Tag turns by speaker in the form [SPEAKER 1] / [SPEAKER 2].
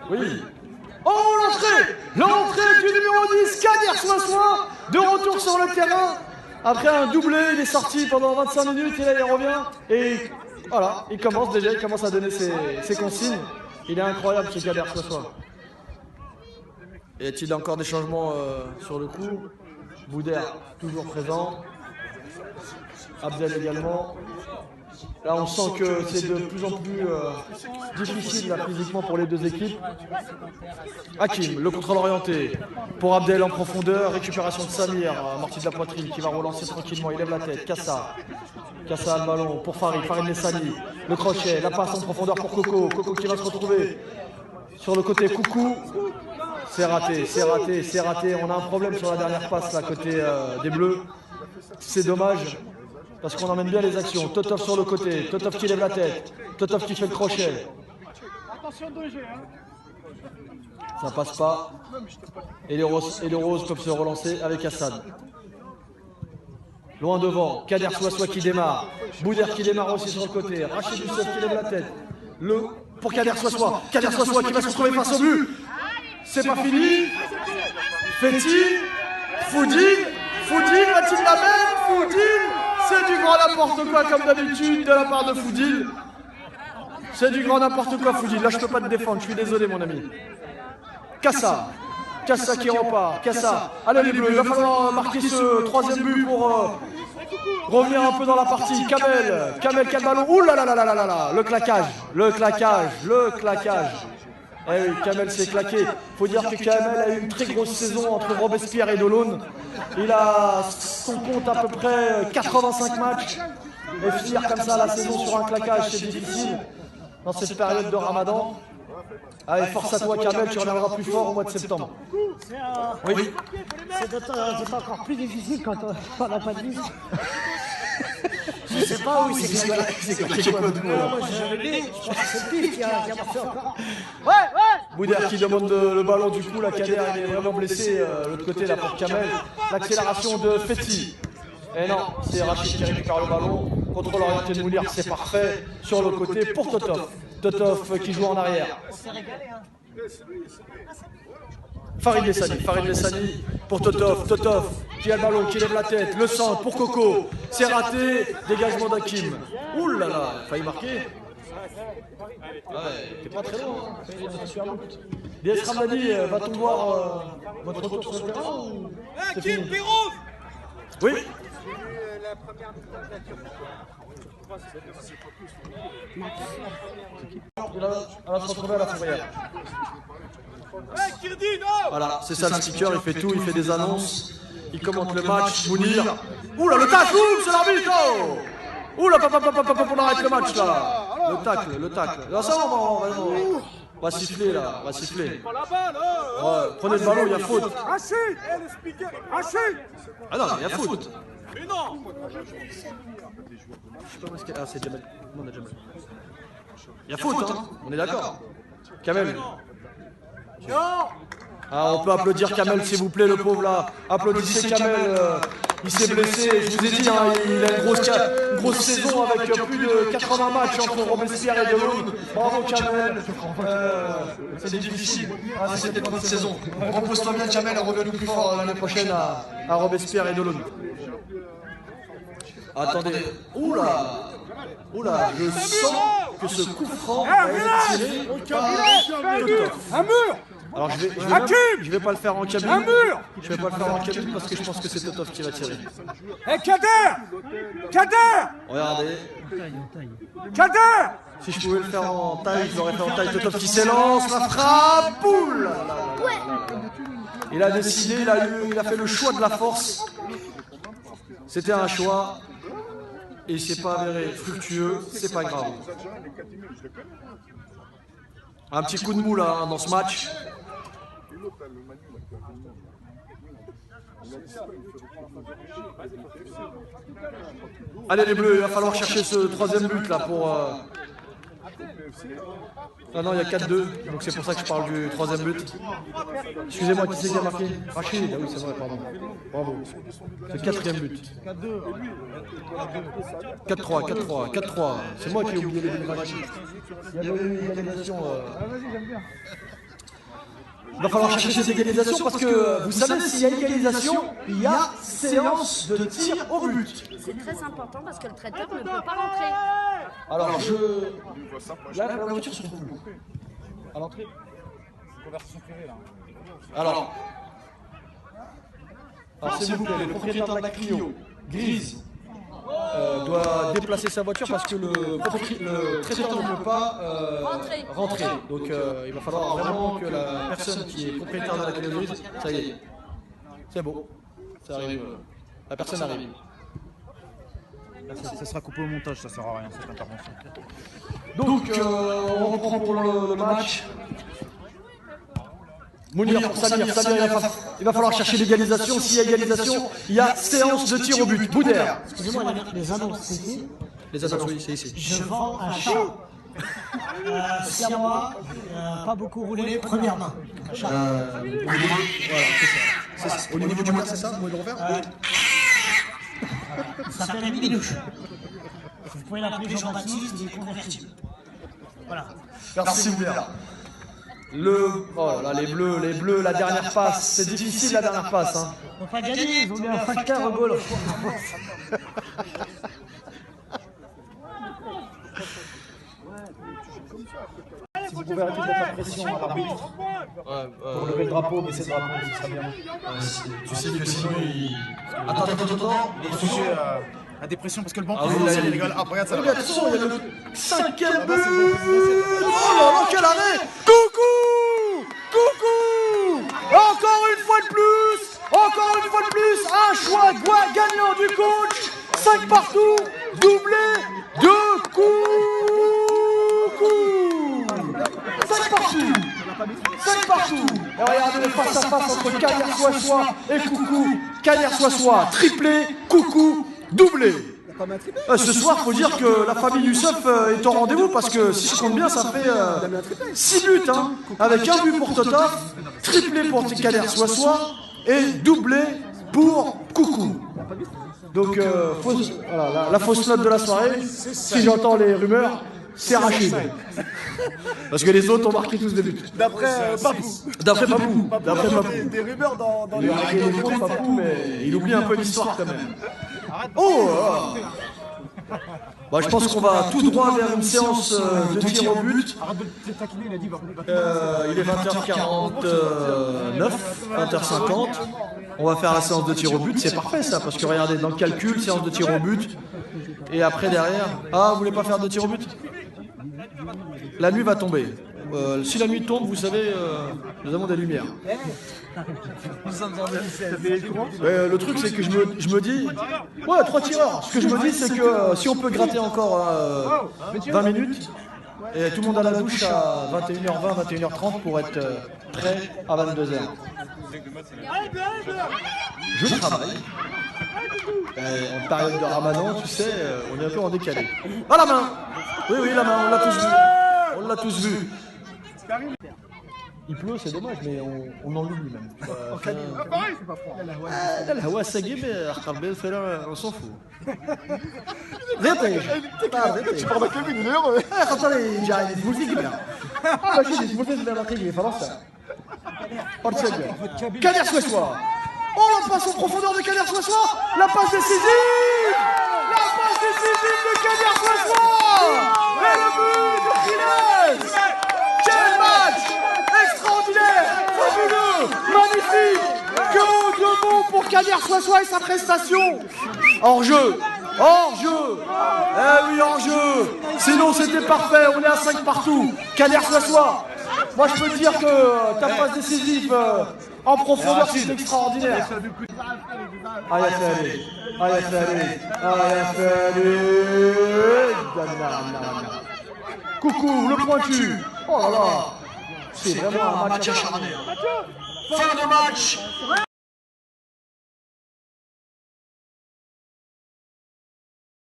[SPEAKER 1] Oui. Oh, l'entrée du numéro 10, Kader Soissoi, de retour sur le terrain. Après un doublé, il est sorti pendant 25 minutes et là il revient. Et voilà, il commence à donner ses consignes. Il est incroyable ce Kader Soissoi. Y a-t-il encore des changements sur le coup? Boudère toujours présent. Abdel également. Là, on sent que c'est de plus en plus difficile là, physiquement pour les deux équipes. Hakim, le contrôle orienté. Pour Abdel en profondeur. Récupération de Samir. Amorti de la poitrine qui va relancer tranquillement. Il lève la tête. Kassa. Kassa a le ballon pour Farid. Farid Nessani. Le crochet. La passe en profondeur pour Coco. Coco qui va se retrouver sur le côté. Coucou. C'est raté, c'est raté, c'est raté. On a un problème sur la dernière passe là, côté des Bleus. C'est dommage. Parce qu'on emmène bien les actions. Totov sur le côté. Totov qui lève la tête. Totov qui fait le crochet. Ça passe pas. Et les Roses peuvent se relancer avec Assad. Loin devant. Kader Soissoi qui démarre. Boudère qui démarre aussi sur le côté. Rachid Youssef qui lève la tête. Pour Kader Soissoi. Kader Soissoi qui va se retrouver face au but. C'est pas fini. Fethi. Foudil. Foudil va-t-il la mettre? Foudil. C'est du grand n'importe quoi comme d'habitude de la part de Foudil. C'est du grand n'importe quoi Foudil. Là je peux pas te défendre, je suis désolé mon ami. Kassa. Kassa qui repart. Kassa. Allez les Bleus, il va falloir marquer ce troisième but pour revenir un peu dans la partie. Kamel. Kamel qui a le ballon. Ouh là là là là là là. Le claquage. Le claquage. Le claquage. Eh oui, Kamel s'est claqué. Faut dire que Kamel a eu une très grosse saison entre Robespierre et Delaune. Il a son compte à peu près 85 matchs. Et finir comme ça la saison sur un claquage, c'est difficile. Dans cette période de Ramadan. Allez, force à toi Kamel, tu reviendras plus fort au mois de septembre. Oui.
[SPEAKER 2] C'est encore plus difficile quand on n'a pas de vie. Je sais pas où c'est claqué quoi du coup là. Moi j'avais dit, je pense que c'est le pif qui a marché encore. Ouais.
[SPEAKER 1] Boudère qui demande le ballon du coup, la Kader il est vraiment blessé, l'autre côté là pour Kamel. L'accélération de Fethi. Et non, c'est Rachid qui récupère le ballon. Contrôle orienté de Moulir, c'est parfait. Sur le côté pour Totov. Totov qui joue en arrière. Farid Nessani pour Totov. Totov qui a le ballon, qui lève la tête. Le centre pour Coco. C'est raté. Dégagement d'Hakim. Ouh là là, failli marquer. Ouais, t'es pas très loin. DS Ramadi, va-t-on voir votre retour sur le terrain ou c'est fini? Oui.
[SPEAKER 3] La première mi-temps de la Turquie.
[SPEAKER 1] Elle va se retrouver à la fourrière. Voilà, c'est ça le sticker, il fait tout, il fait des annonces, il commente le match, Mounir. Oula, le tacle, c'est l'arbitre. Oula, on arrête le match là. Le tacle. Là, ça, on va siffler là, on va siffler. Ouais, prenez le ballon, il y a faute. Ah non, il y a faute. Mais non. Je sais pas où est-ce qu'elle est. Ah, c'est Jamel. Non, on a Jamel. Il y a faute, hein. On est d'accord. Kamel. Ah, on peut applaudir Kamel, s'il vous plaît, le pauvre là. Applaudissez Kamel. Il s'est blessé. Je vous ai dit, hein, il a une grosse saison avec plus de 80 matchs entre Robespierre et Delaune. Bravo Kamel. C'est difficile. Ah, c'était pas votre saison. Repose-toi bien, Kamel. Reviens-nous plus fort l'année prochaine à Robespierre et Delaune. Attendez. Oula, je sens que ce coup franc va être tiré par Totov.
[SPEAKER 2] Un mur.
[SPEAKER 1] Alors je vais pas le faire en cabine.
[SPEAKER 2] Un mur.
[SPEAKER 1] Je vais pas le faire en cabine parce que je pense que c'est Totov qui va tirer.
[SPEAKER 2] Hé Kader.
[SPEAKER 1] Regardez.
[SPEAKER 2] Kader.
[SPEAKER 1] Si je pouvais le faire en taille, je l'aurais fait en taille. Totov qui s'élance, la frappe. Poule. Il a décidé, il a fait le choix de la force. C'était un choix. Et il s'est pas avéré fructueux, c'est pas grave. Un petit coup de mou là dans ce match. Allez les Bleus, il va falloir chercher ce troisième but là pour... Ah non, il y a 4-2, donc c'est pour ça que je parle du troisième but. Excusez-moi, qui c'est qui a marqué? Rachid, ah oui c'est vrai, pardon. Bravo. C'est le quatrième but. 4-3. C'est moi qui ai oublié les buts de Rachid. Il y avait eu une égalisation Il va falloir chercher cette égalisation parce que vous savez, s'il y a égalisation, il y a séance de tir au but.
[SPEAKER 4] C'est très important parce que le traiteur ne peut pas rentrer.
[SPEAKER 1] Alors Là, la voiture se trouve où? À l'entrée.
[SPEAKER 5] Conversation privée là.
[SPEAKER 1] Alors s'il vous plaît, le propriétaire de la Clio grise doit déplacer sa voiture parce que le traiteur ne peut pas rentrer. Donc il va falloir vraiment que la personne qui est propriétaire de la Clio grise, ça y est, c'est beau, ça arrive, la personne arrive.
[SPEAKER 5] Ça sera coupé au montage, ça sert à rien cette intervention.
[SPEAKER 1] Donc on reprend pour le match. Mounir pour Samir, il va falloir chercher l'égalisation. S'il y a égalisation, il y a séance de tir au but. Boudère.
[SPEAKER 2] Excusez-moi, les annonces, c'est ici.
[SPEAKER 1] Les annonces, oui, c'est ici.
[SPEAKER 2] Je vends un chat. Siamois, pas beaucoup roulé, première main. Un chat.
[SPEAKER 1] Au niveau du mois, c'est ça? Vous pouvez le refaire?
[SPEAKER 2] Il s'appelle Minouche. Vous pouvez l'appeler Jean-Baptiste, il est convertible. Voilà.
[SPEAKER 1] Merci Boudère. Oh là là, les bleus, la dernière passe, c'est difficile la dernière passe. Hein.
[SPEAKER 2] Ils n'ont pas gagné, ils ont mis un facteur au goal.
[SPEAKER 5] Si vous pouvez arrêter de mettre la pression à l'arbitre pour lever le drapeau, baisser le drapeau, ce serait bien.
[SPEAKER 1] Tu sais que sinon il... Attends.
[SPEAKER 5] Il est sujet à des pressions parce que le banc il rigole. Ah, regarde ça.
[SPEAKER 1] Attention, il y a le 5e but. Oh là là, quel arrêt! Coucou! Encore une fois de plus, un choix gagnant du coach. 5 partout, doublé de Coucou. 5 partout. Et regardez le face à face entre Kader Soissoi et Coucou. Kader Soissoi, triplé, Coucou, doublé. Ce soir, faut dire que la famille Youssef est au rendez-vous parce que si je compte bien, ça fait 6 buts, hein, avec un but pour Totaf, triplé pour Kader Soissoi et doublé pour Coucou. Donc, voilà, la fausse note de la soirée, si j'entends les rumeurs, c'est Rachid. Parce que les autres ont marqué tous des buts.
[SPEAKER 5] D'après
[SPEAKER 1] Papou.
[SPEAKER 5] Des rumeurs dans
[SPEAKER 1] Il a marqué les points, Papou, mais il oublie un peu l'histoire quand même. Oh bah, je pense qu'on va tout droit vers une séance de tir au but. Il est 20h49, 20h50. On va faire la séance de tir au but, c'est parfait ça, parce que regardez, dans le calcul, séance de tir au but. Et après derrière, vous voulez pas faire de tir au but? La nuit va tomber. Si la nuit tombe, vous savez, nous avons des lumières. Le truc, c'est que je me dis... Ouais, 3 tireurs. Ce que je me dis, c'est que si on peut gratter encore 20 minutes, et tout le monde à la douche à 21h20, 21h30 pour être prêt à 22h. Je travaille. En période de Ramadan, tu sais, on est un peu en décalé. Ah, la main! Oui, la main, on l'a tous vu. Il pleut, c'est dommage, mais on en l'oublie même. الهواء ساقي أخطر بين الفرق on s'en fout. Tu parles avec lui une heure خاطر جاي يقول فيك بلا ماشي يقول فيك بلا دقيقة فرنسا. Kader Soissoi. Oh, la passe en profondeur de Kader Soissoi. La passe décisive de Kader Soissoi. Et le but de Pires. Quel match extraordinaire, fabuleux, magnifique. Que de mots pour Kader Soissoi et sa prestation. Hors-jeu. Eh oui, hors-jeu. Sinon, c'était parfait. On est à 5 partout. Kader Soissoi. Moi, je peux te dire que ta passe décisive en profondeur, c'est extraordinaire. Coucou, le pointu. Oh là là. C'est vraiment un match acharné. Fin de match.